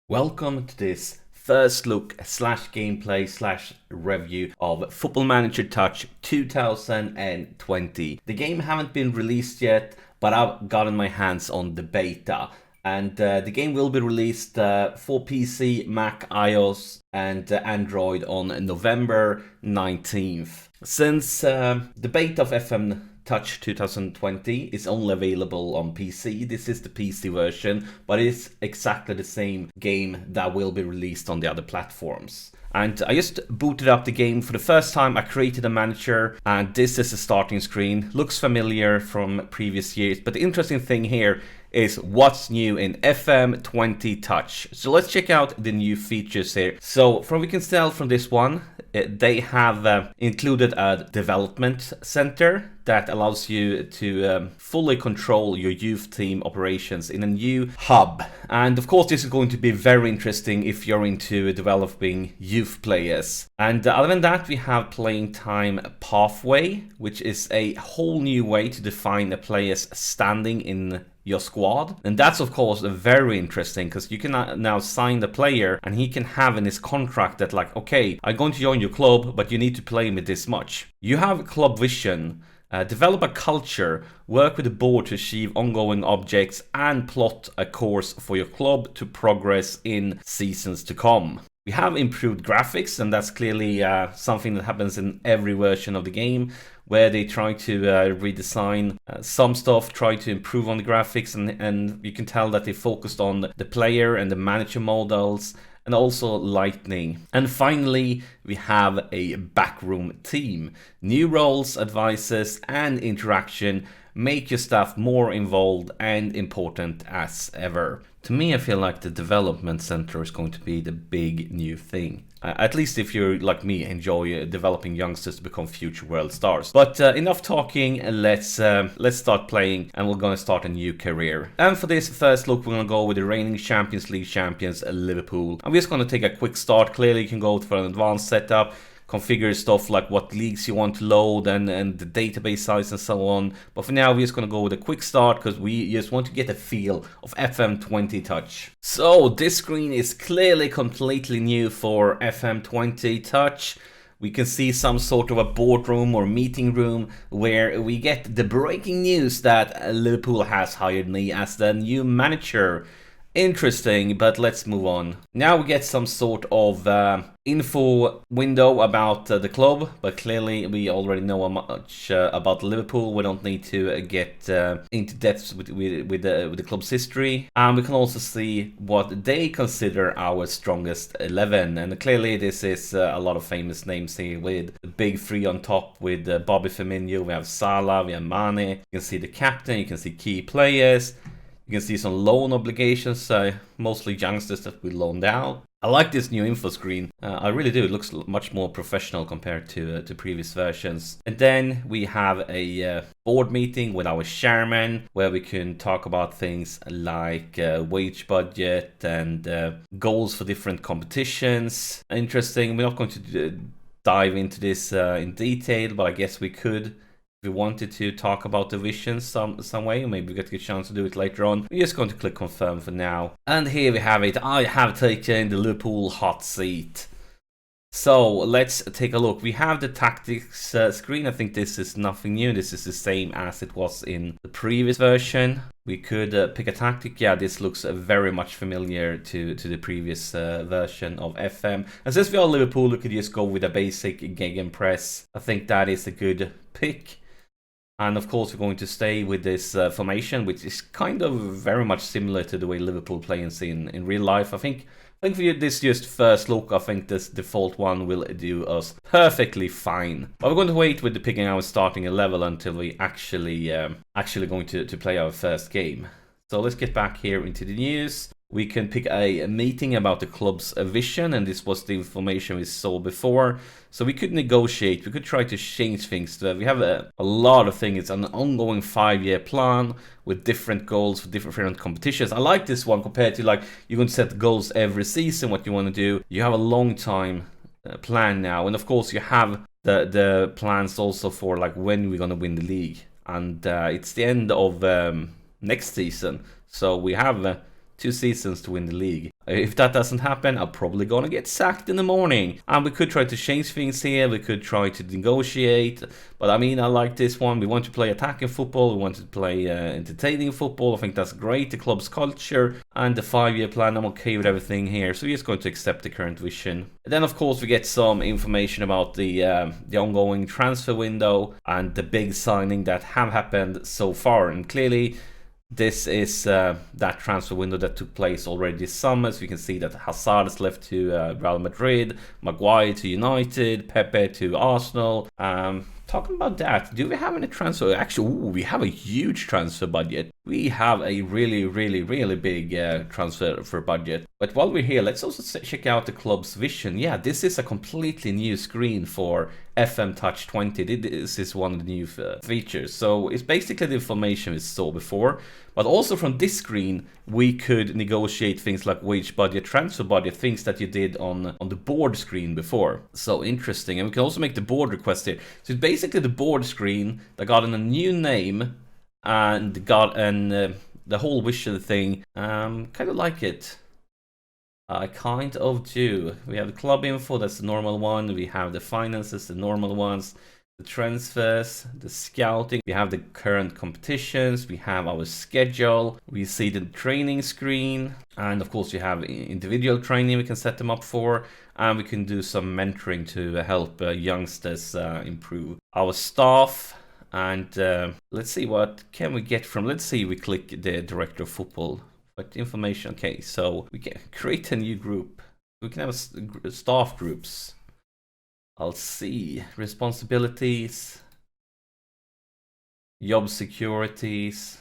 Welcome to this first look slash gameplay slash review of Football Manager Touch 2020. The game haven't been released yet, but I've gotten my hands on the beta. And the game will be released for PC, Mac, iOS and Android on November 19th. Since the beta of FM Touch 2020 is only available on PC. This is the PC version, but it's exactly the same game that will be released on the other platforms. And I just booted up the game for the first time. I created a manager, and this is the starting screen. Looks familiar from previous years, but the interesting thing here is what's new in FM20 Touch. So let's check out the new features here. So from we can tell from this one, they have included a development center that allows you to fully control your youth team operations in a new hub. And of course, this is going to be very interesting if you're into developing youth players. And other than that, we have playing time pathway, which is a whole new way to define a player's standing in your squad. And that's of course very interesting because you can now sign the player and he can have in his contract that like, okay, I'm going to join your club, but you need to play me this much. You have club vision. Develop a culture, work with the board to achieve ongoing objects, and plot a course for your club to progress in seasons to come. We have improved graphics, and that's clearly something that happens in every version of the game, where they try to redesign some stuff, try to improve on the graphics, and you can tell that they focused on the player and the manager models, and also lightning. And finally, we have a backroom team. New roles, advices, and interaction make your staff more involved and important as ever. To me, I feel like the development center is going to be the big new thing. At least if you're like me, enjoy developing youngsters to become future world stars. But enough talking, let's start playing, and we're going to start a new career. And for this first look, we're going to go with the reigning Champions League champions, Liverpool. I'm just going to take a quick start. Clearly, you can go for an advanced setup, configure stuff like what leagues you want to load and the database size and so on. But for now, we're just going to go with a quick start because we just want to get a feel of FM20 Touch. So this screen is clearly completely new for FM20 Touch. We can see some sort of a boardroom or meeting room where we get the breaking news that Liverpool has hired me as the new manager. Interesting, but let's move on. Now we get some sort of info window about the club, but clearly we already know much about Liverpool. We don't need to get into depth with the club's history. And we can also see what they consider our strongest 11. And clearly this is a lot of famous names here with the big three on top with Bobby Firmino. We have Salah, we have Mane. You can see the captain, you can see key players. You can see some loan obligations, mostly youngsters that we loaned out. I like this new info screen. I really do. It looks much more professional compared to previous versions. And then we have a board meeting with our chairman where we can talk about things like wage budget and goals for different competitions. Interesting. We're not going to dive into this in detail, but I guess we could. We wanted to talk about the vision some way, maybe we get a chance to do it later on. We're just going to click confirm for now. And here we have it. I have taken the Liverpool hot seat. So let's take a look. We have the tactics screen. I think this is nothing new. This is the same as it was in the previous version. We could pick a tactic. Yeah, this looks very much familiar to the previous version of FM. And since we are Liverpool, we could just go with a basic gegenpress. I think that is a good pick. And of course, we're going to stay with this formation, which is kind of very much similar to the way Liverpool plays in real life. I think for this just first look, I think this default one will do us perfectly fine. But we're going to wait with the picking our starting a level until we actually going to play our first game. So let's get back here into the news. We can pick a meeting about the club's vision, and this was the information we saw before. So we could negotiate, we could try to change things. We have a lot of things. It's an ongoing 5-year plan with different goals for different competitions. I like this one compared to like you're going to set goals every season, what you want to do. You have a long time plan now. And of course you have the plans also for like when we're going to win the league. And it's the end of next season. So we have 2 seasons to win the league. If that doesn't happen, I'm probably gonna get sacked in the morning. And we could try to change things here, we could try to negotiate, but I mean, I like this one. We want to play attacking football, we want to play entertaining football. I think that's great, the club's culture, and the 5-year plan, I'm okay with everything here, so we're just going to accept the current vision. And then of course we get some information about the ongoing transfer window and the big signing that have happened so far, and clearly this is that transfer window that took place already this summer. So you can see that Hazard has left to Real Madrid, Maguire to United, Pepe to Arsenal. Talking about that, do we have any transfer? Actually, we have a huge transfer budget. We have a really big transfer budget. But while we're here, let's also check out the club's vision. Yeah, this is a completely new screen for FM Touch 20. This is one of the new features. So it's basically the information we saw before. But also from this screen, we could negotiate things like wage budget, transfer budget, things that you did on the board screen before. So interesting. And we can also make the board request here. So it's basically the board screen that got a new name and the whole vision thing. Kind of like it. I kind of do. We have the club info, that's the normal one. We have the finances, the normal ones. The transfers, the scouting, we have the current competitions, we have our schedule, we see the training screen, and of course you have individual training we can set them up for, and we can do some mentoring to help youngsters improve our staff. And let's see, what can we get from, let's see, we click the director of football, what information, okay, so we can create a new group, we can have staff groups. I'll see, responsibilities, job securities.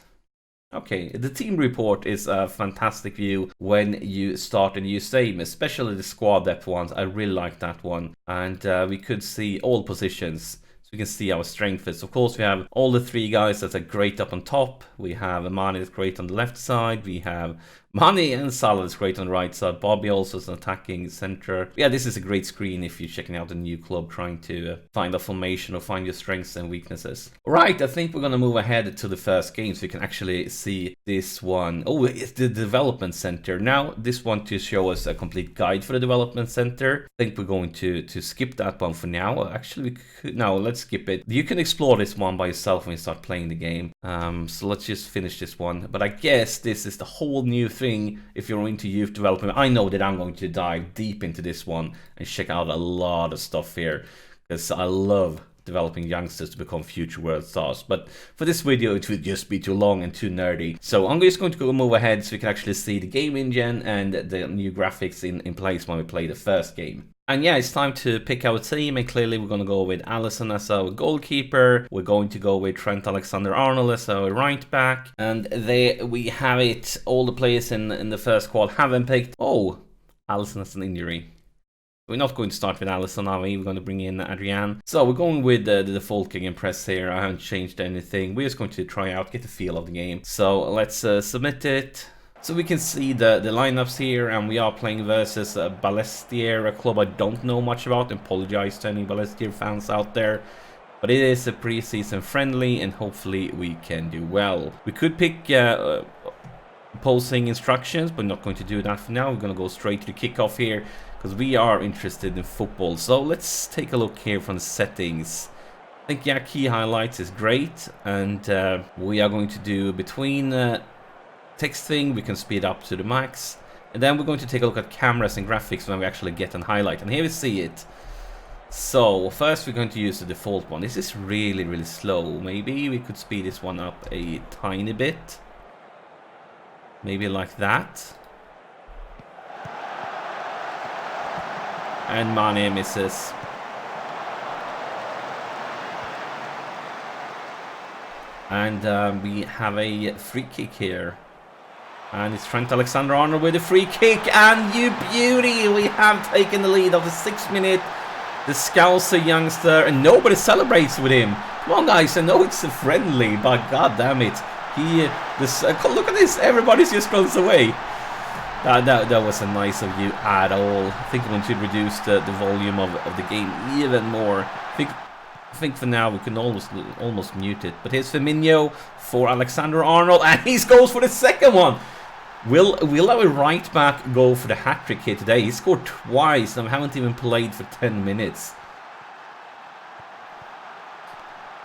Okay, the team report is a fantastic view when you start a new game, especially the squad depth ones. I really like that one. And we could see all positions. So we can see our strengths. Of course, we have all the 3 guys that are great up on top. We have Mane that's great on the left side. We have Mane and Salah is great on the right side. Bobby also is an attacking center. Yeah, this is a great screen if you're checking out a new club, trying to find a formation or find your strengths and weaknesses. Right, I think we're going to move ahead to the first game so you can actually see this one. Oh, it's the development center. Now, this one to show us a complete guide for the development center. I think we're going to skip that one for now. Actually, we could, no, let's skip it. You can explore this one by yourself when you start playing the game. So let's just finish this one. But I guess this is the whole new thing if you're into youth development. I know that I'm going to dive deep into this one and check out a lot of stuff here, because I love developing youngsters to become future world stars. But for this video, it would just be too long and too nerdy. So I'm just going to move ahead so we can actually see the game engine and the new graphics in place when we play the first game. And yeah, it's time to pick our team, and clearly we're going to go with Alisson as our goalkeeper. We're going to go with Trent Alexander-Arnold as our right back. And there we have it. All the players in the first squad have been picked. Oh, Alisson has an injury. We're not going to start with Alisson, are we? We're going to bring in Adrian. So we're going with the default gegenpress here. I haven't changed anything. We're just going to try out, get the feel of the game. So let's submit it. So we can see the lineups here, and we are playing versus Ballestier, a club I don't know much about. Apologize to any Ballestier fans out there. But it is a pre-season friendly, and hopefully we can do well. We could pick opposing instructions, but not going to do that for now. We're going to go straight to the kickoff here, because we are interested in football. So let's take a look here from the settings. I think, yeah, key highlights is great, and we are going to do between text thing, we can speed up to the max, and then we're going to take a look at cameras and graphics when we actually get an highlight, and here we see it. So first we're going to use the default one. This is really slow. Maybe we could speed this one up a tiny bit, maybe like that. And Mane misses. And we have a free kick here. And it's Trent Alexander-Arnold with a free kick, and you beauty! We have taken the lead of the 6th minute. The Scouser youngster, and nobody celebrates with him. Come on, guys! I know it's a friendly, but god damn it, look at this! Everybody just runs away. That wasn't nice of you at all. I think I'm going to reduce the volume of the game even more. I think for now we can almost mute it. But here's Firmino for Alexander-Arnold, and he goes for the second one. Will our right back go for the hat-trick here today? He scored twice and we haven't even played for 10 minutes.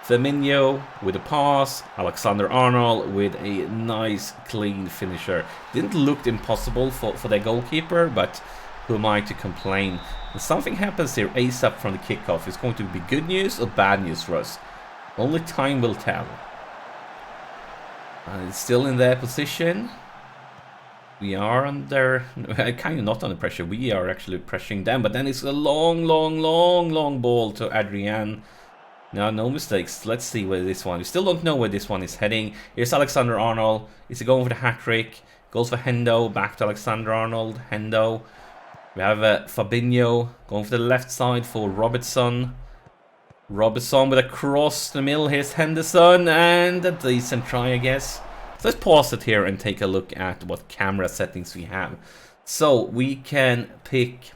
Firmino with a pass. Alexander-Arnold with a nice clean finisher. Didn't look impossible for their goalkeeper, but who am I to complain? If something happens here ASAP from the kickoff, it's going to be good news or bad news for us. Only time will tell. It's still in their position. We are under, kind of not under pressure. We are actually pressuring them, but then it's a long ball to Adrian. No mistakes. Let's see where this one. We still don't know where this one is heading. Here's Alexander-Arnold. Is he going for the hat trick? Goes for Hendo. Back to Alexander-Arnold. Hendo. We have Fabinho going for the left side for Robertson. Robertson with a cross to the middle. Here's Henderson and a decent try, I guess. So let's pause it here and take a look at what camera settings we have. So we can pick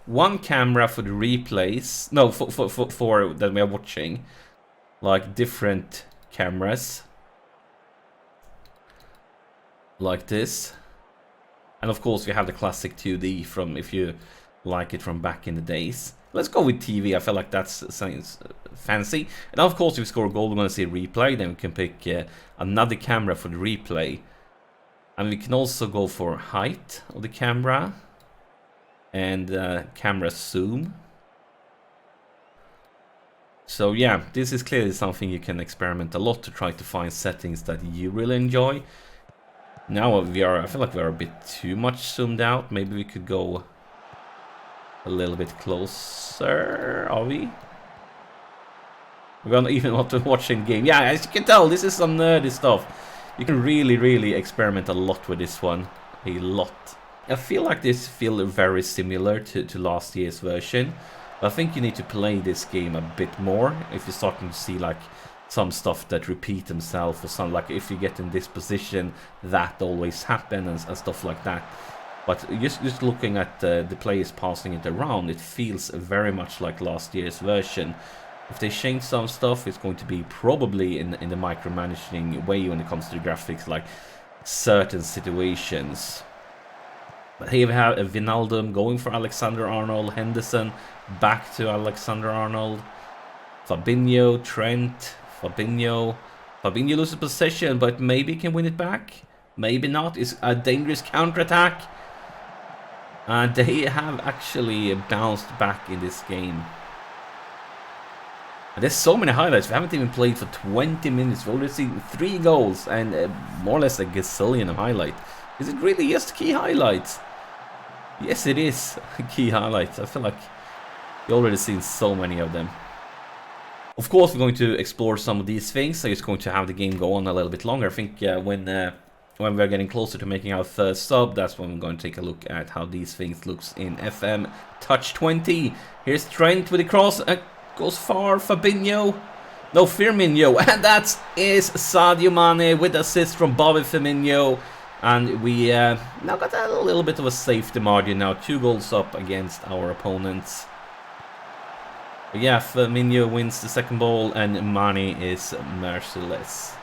one camera for the replays. No, for that we are watching. Like different cameras. Like this. And of course we have the classic 2D from, if you like it, from back in the days. Let's go with TV. I feel like that's sounds fancy. And of course, if we score a goal, we're going to see a replay. Then we can pick another camera for the replay. And we can also go for height of the camera. And camera zoom. So yeah, this is clearly something you can experiment a lot to try to find settings that you really enjoy. Now I feel like we are a bit too much zoomed out. Maybe we could go a little bit closer, are we? We're gonna even want to watch in game. Yeah, as you can tell, this is some nerdy stuff. You can really experiment a lot with this one. A lot. I feel like this feels very similar to last year's version. But I think you need to play this game a bit more if you're starting to see like some stuff that repeat themselves, or some like if you get in this position that always happen and stuff like that. But just looking at the players passing it around, it feels very much like last year's version. If they change some stuff, it's going to be probably in the micromanaging way when it comes to the graphics, like certain situations. But here we have Wijnaldum going for Alexander-Arnold, Henderson back to Alexander-Arnold, Fabinho, Trent, Fabinho loses possession, but maybe can win it back. Maybe not. It's a dangerous counter-attack. And they have actually bounced back in this game. And there's so many highlights. We haven't even played for 20 minutes. We've already seen 3 goals and more or less a gazillion of highlights. Is it really just key highlights? Yes, it is key highlights. I feel like you've already seen so many of them. Of course, we're going to explore some of these things. So it's going to have the game go on a little bit longer. I think when we're getting closer to making our first sub, that's when we're going to take a look at how these things looks in FM Touch 20. Here's Trent with the cross, goes far, Fabinho, no, Firmino, and that is Sadio Mane with assist from Bobby Firmino. And we now got a little bit of a safety margin now, 2 goals up against our opponents. But yeah, Firmino wins the second ball and Mane is merciless.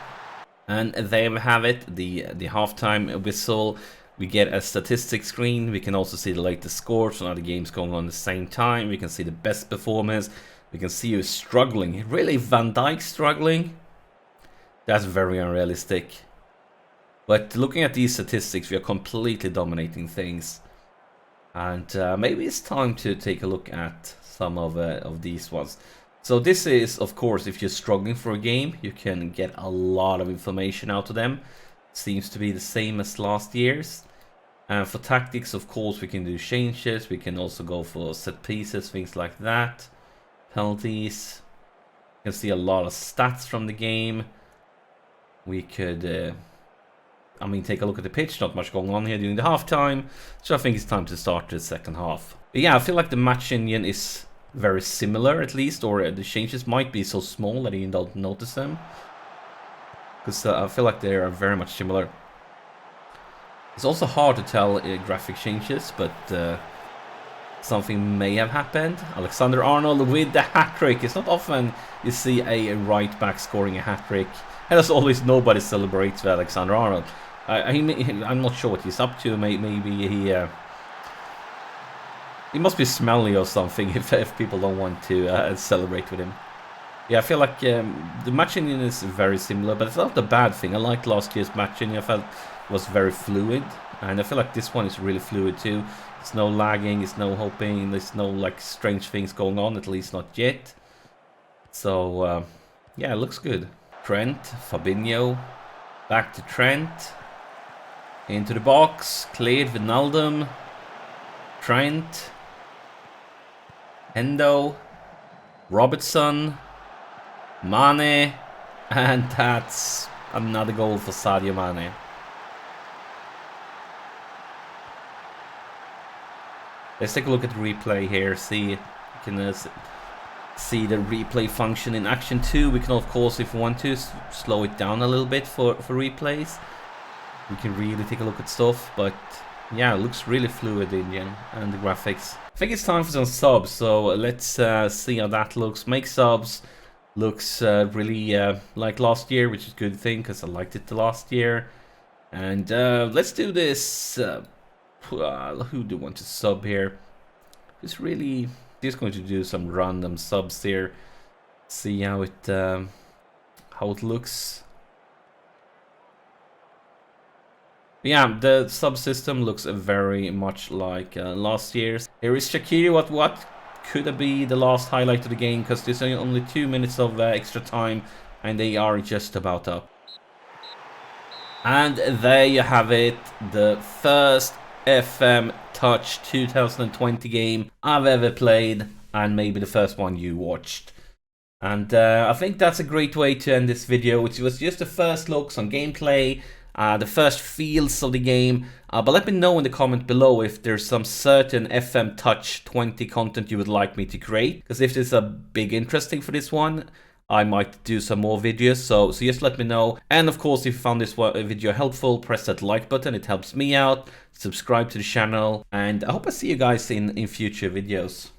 And there we have it, the halftime whistle. We get a statistics screen. We can also see the latest scores from other games going on at the same time. We can see the best performers. We can see who's struggling. Really, Van Dijk struggling? That's very unrealistic. But looking at these statistics, we are completely dominating things. And maybe it's time to take a look at some of these ones. So this is, of course, if you're struggling for a game, you can get a lot of information out of them. Seems to be the same as last year's. And for tactics, of course, we can do changes. We can also go for set pieces, things like that. Penalties. You can see a lot of stats from the game. We could, take a look at the pitch. Not much going on here during the halftime. So I think it's time to start the second half. But yeah, I feel like the match engine is very similar, at least, or the changes might be so small that you don't notice them, because I feel like they are very much similar. It's also hard to tell graphic changes, but something may have happened. Alexander-Arnold with the hat-trick. It's not often you see a right back scoring a hat-trick, and as always, nobody celebrates with Alexander-Arnold. I'm not sure what he's up to. Maybe he must be smelly or something if people don't want to celebrate with him. Yeah, I feel like the match engine is very similar, but it's not a bad thing. I liked last year's match engine. I felt it was very fluid, and I feel like this one is really fluid too. There's no lagging, there's no hoping, there's no like strange things going on, at least not yet. So yeah, it looks good. Trent, Fabinho, back to Trent, into the box, cleared Wijnaldum, Trent, Endo, Robertson, Mane, and that's another goal for Sadio Mane. Let's take a look at the replay here. See, you can see the replay function in action too. We can, of course, if we want to, slow it down a little bit for replays. We can really take a look at stuff, but yeah, it looks really fluid, Indian, and the graphics. I think it's time for some subs, so let's see how that looks. Make subs. Looks really like last year, which is a good thing because I liked it the last year. And let's do this. Who do you want to sub here? Just going to do some random subs here. See how it looks. Yeah, the subsystem looks very much like last year's. Here is Shaqiri. What could it be the last highlight of the game? Because there's only 2 minutes of extra time, and they are just about up. And there you have it, the first FM Touch 2020 game I've ever played, and maybe the first one you watched. And I think that's a great way to end this video, which was just the first looks on gameplay, the first feels of the game. But let me know in the comment below if there's some certain FM Touch 20 content you would like me to create. Because if there's a big interesting for this one, I might do some more videos, so just let me know. And of course, if you found this video helpful, press that like button, it helps me out. Subscribe to the channel, and I hope I see you guys in future videos.